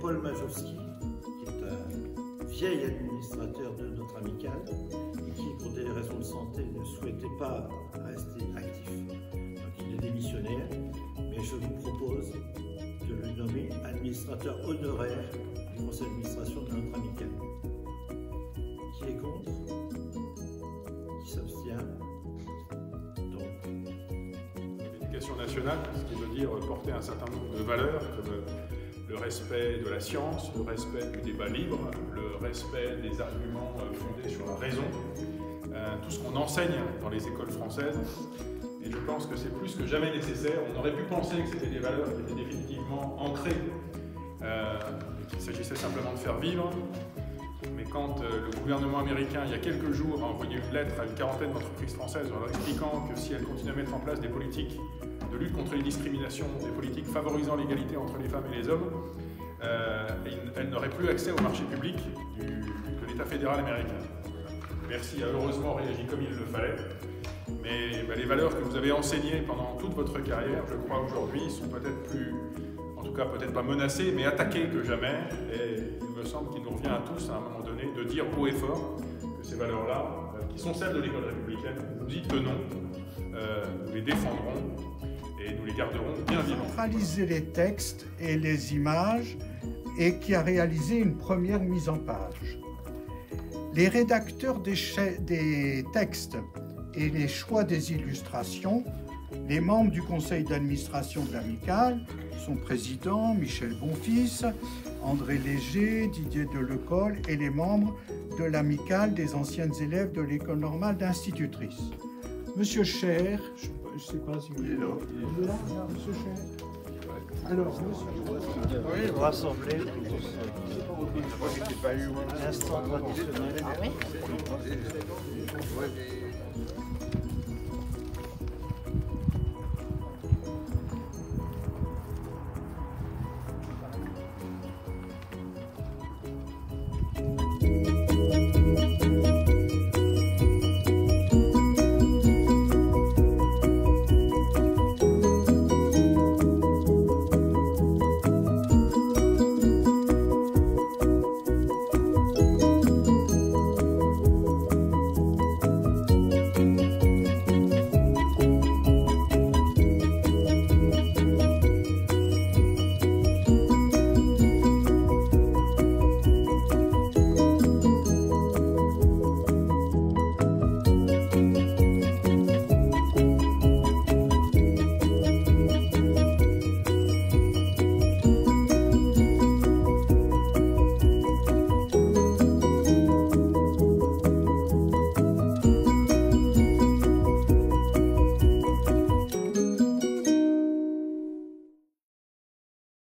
Paul Majowski, qui est un vieil administrateur de notre amicale et qui, pour des raisons de santé, ne souhaitait pas rester actif. Donc il est démissionnaire, mais je vous propose de le nommer administrateur honoraire du conseil d'administration de notre amicale. Qui est contre? Qui s'abstient? L'éducation nationale, ce qui veut dire porter un certain nombre de valeurs comme le respect de la science, le respect du débat libre, le respect des arguments fondés sur la raison, tout ce qu'on enseigne dans les écoles françaises. Et je pense que c'est plus que jamais nécessaire. On aurait pu penser que c'était des valeurs qui étaient définitivement ancrées, qu'il s'agissait simplement de faire vivre. Mais quand le gouvernement américain, il y a quelques jours, a envoyé une lettre à une quarantaine d'entreprises françaises en leur expliquant que si elles continuaient à mettre en place des politiques de lutte contre les discriminations, des politiques favorisant l'égalité entre les femmes et les hommes, elles n'auraient plus accès au marché public de l'État fédéral américain. Bercy a heureusement réagi comme il le fallait, mais les valeurs que vous avez enseignées pendant toute votre carrière, je crois aujourd'hui, sont peut-être plus, en tout cas peut-être pas menacées, mais attaquées que jamais. Et il me semble qu'il nous revient à tous, à un moment donné, de dire haut et fort que ces valeurs-là, qui sont celles de l'école républicaine, nous y tenons, nous les défendrons et nous les garderons bien vivants. Centraliser les textes et les images et qui a réalisé une première mise en page. Les rédacteurs des textes et les choix des illustrations, les membres du conseil d'administration de l'amicale, son président Michel Bonfils, André Léger, Didier Delecole et les membres de l'amicale des anciennes élèves de l'école normale d'institutrices. Monsieur Cher, je ne sais pas si vous êtes là. Il est là, monsieur Cher. Alors, monsieur... Oui, rassembler l'instant traditionnel. Ah oui.